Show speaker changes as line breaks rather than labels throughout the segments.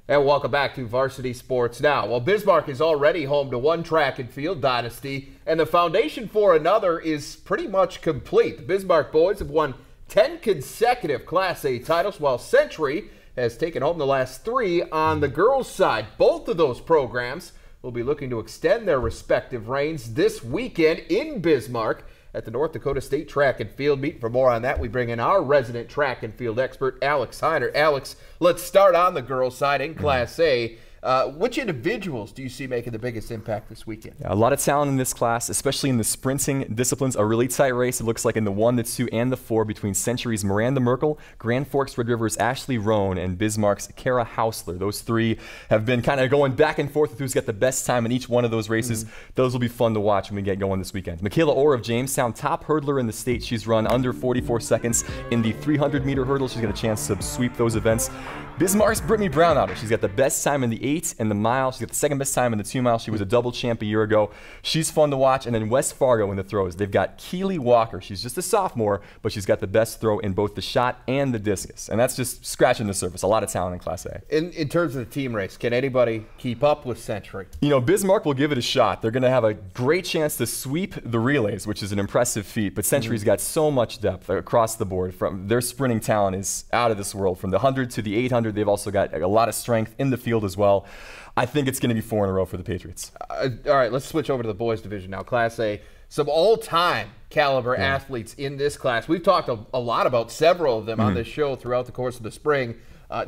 And welcome back to Varsity Sports Now. Well, Bismarck is already home to one track and field dynasty, and the foundation for another is pretty much complete. The Bismarck boys have won 10 consecutive Class A titles, while Century has taken home the last 3 on the girls' side. Both of those programs will be looking to extend their respective reigns this weekend in Bismarck at the North Dakota State Track and Field Meet. For more on that, we bring in our resident track and field expert, Alex Heinert. Alex, let's start on the girls' side in Class A. Which individuals do you see making the biggest impact this weekend?
Yeah, a lot of talent in this class, especially in the sprinting disciplines. A really tight race, it looks like, in the 1, the 2, and the 4 between Century's Miranda Merkel, Grand Forks Red River's Ashley Roan, and Bismarck's Kara Hausler. Those 3 have been kind of going back and forth with who's got the best time in each one of those races. Those will be fun to watch when we get going this weekend. Michaela Orr of Jamestown, top hurdler in the state. She's run under 44 seconds in the 300-meter hurdle. She's got a chance to sweep those events. Bismarck's Brittany Brownouter. She's got the best time in the 8 and the mile. She's got the second best time in the 2 mile. She was a double champ a year ago. She's fun to watch. And then West Fargo in the throws. They've got Keely Walker. She's just a sophomore, but she's got the best throw in both the shot and the discus. And that's just scratching the surface. A lot of talent in Class A.
In terms of the team race, can anybody keep up with Century?
You know, Bismarck will give it a shot. They're going to have a great chance to sweep the relays, which is an impressive feat. But Century's got so much depth across the board. From their sprinting talent is out of this world. From the 100 to the 800, they've also got a lot of strength in the field as well. I think it's going to be 4 in a row for the Patriots.
All right, let's switch over to the boys division now. Class A, some all-time caliber athletes in this class. We've talked a lot about several of them on this show throughout the course of the spring.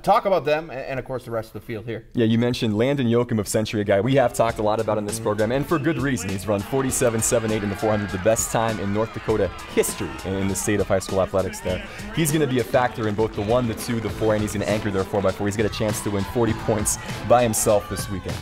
Talk about them and, of course, the rest of the field here.
Yeah, you mentioned Landon Yoakum of Century, a guy we have talked a lot about in this program, and for good reason. He's run 47.78 in the 400, the best time in North Dakota history in the state of high school athletics there. He's going to be a factor in both the 1, the 2, the 4, and he's going to anchor their 4x4. He's got a chance to win 40 points by himself this weekend.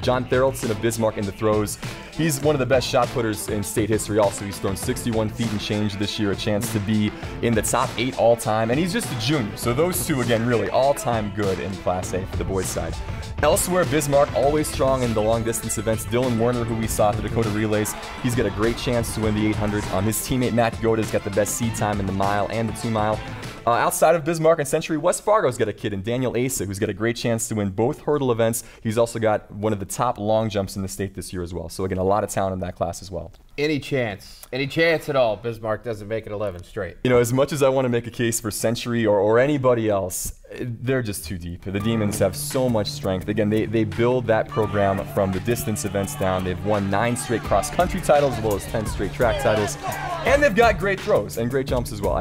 John Theraldson of Bismarck in the throws. He's one of the best shot putters in state history also. He's thrown 61 feet and change this year, a chance to be in the top 8 all-time, and he's just a junior. So those 2, again, really all-time good in Class A for the boys' side. Elsewhere, Bismarck always strong in the long-distance events. Dylan Werner, who we saw at the Dakota Relays, he's got a great chance to win the 800. His teammate Matt Goda's got the best seed time in the mile and the 2 mile. Outside of Bismarck and Century, West Fargo's got a kid in Daniel Asa, who's got a great chance to win both hurdle events. He's also got one of the top long jumps in the state this year as well. So again, a lot of talent in that class as well.
Any chance at all Bismarck doesn't make it 11 straight?
You know, as much as I want to make a case for Century or anybody else, they're just too deep. The Demons have so much strength. Again, they build that program from the distance events down. They've won 9 straight cross-country titles as well as 10 straight track titles. And they've got great throws and great jumps as well.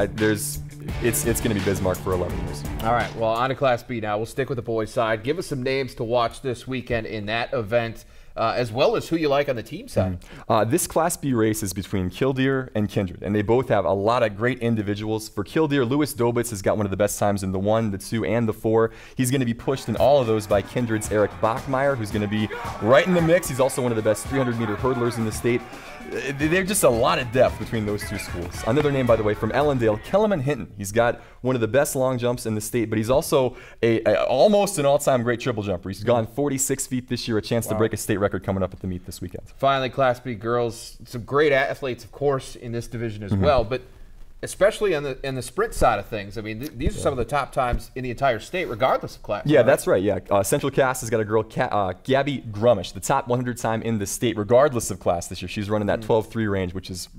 It's going to be Bismarck for 11 years.
All right, well, on to Class B now. We'll stick with the boys' side. Give us some names to watch this weekend in that event, as well as who you like on the team side.
This Class B race is between Killdeer and Kindred, and they both have a lot of great individuals. For Killdeer, Lewis Dobitz has got one of the best times in the 1, the 2, and the 4. He's going to be pushed in all of those by Kindred's Eric Bachmeyer, who's going to be right in the mix. He's also one of the best 300-meter hurdlers in the state. There's just a lot of depth between those 2 schools. Another name, by the way, from Ellendale, Kellerman Hinton. He's got one of the best long jumps in the state, but he's also almost an all-time great triple jumper. He's gone 46 feet this year, a chance to break a state record coming up at the meet this weekend.
Finally, Class B girls, some great athletes, of course, in this division as well, but especially on the sprint side of things. I mean, these are some of the top times in the entire state, regardless of class.
Yeah, that's right. Yeah, Central Cass has got a girl, Gabby Grumish, the top 100 time in the state, regardless of class this year. She's running that 12.3 range, which is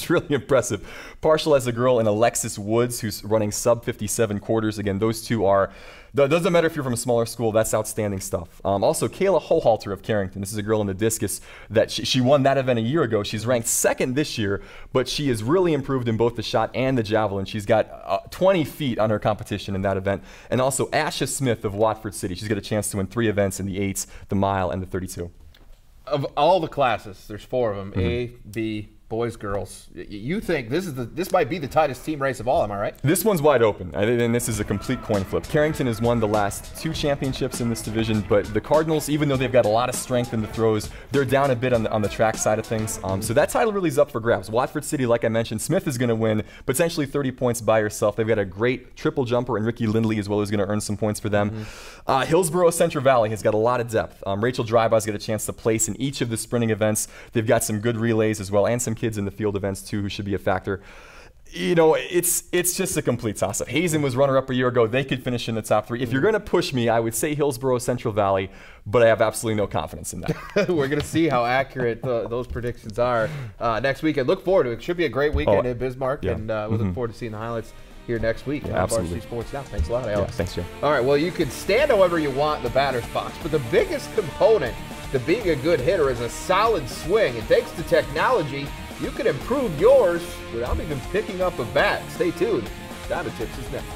really impressive. Partial has a girl in Alexis Woods, who's running sub 57 quarters. Again, those 2 are. Doesn't matter if you're from a smaller school, that's outstanding stuff. Also, Kayla Hohalter of Carrington. This is a girl in the discus that she won that event a year ago. She's ranked 2nd this year, but she has really improved in both the shot and the javelin. She's got 20 feet on her competition in that event. And also, Asha Smith of Watford City. She's got a chance to win 3 events in the 8s, the mile, and the 32.
Of all the classes, there's 4 of them, A, B, boys, girls. You think this might be the tightest team race of all, am I right?
This one's wide open, and this is a complete coin flip. Carrington has won the last 2 championships in this division, but the Cardinals, even though they've got a lot of strength in the throws, they're down a bit on the track side of things. So that title really is up for grabs. Watford City, like I mentioned, Smith is going to win potentially 30 points by herself. They've got a great triple jumper in Ricky Lindley as well, who's going to earn some points for them. Hillsborough Central Valley has got a lot of depth. Rachel Drybaugh's got a chance to place in each of the sprinting events. They've got some good relays as well, and some kids in the field events too who should be a factor. You know, it's just a complete toss-up. Hazen was runner-up a year ago. They could finish in the top 3. If you're going to push me, I would say Hillsborough, Central Valley, but I have absolutely no confidence in that.
We're going to see how accurate those predictions are next weekend. Look forward to it. It should be a great weekend in Bismarck, and we look forward to seeing the highlights here next week.
Yeah, absolutely.
Varsity Sports Now. Thanks a lot, Alex.
Yeah, thanks, Joe.
All right, well, you can stand however you want in the batter's box, but the biggest component to being a good hitter is a solid swing. And thanks to technology, you can improve yours without even picking up a bat. Stay tuned. Data Tips is next.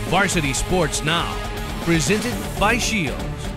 Varsity Sports Now, presented by Shields.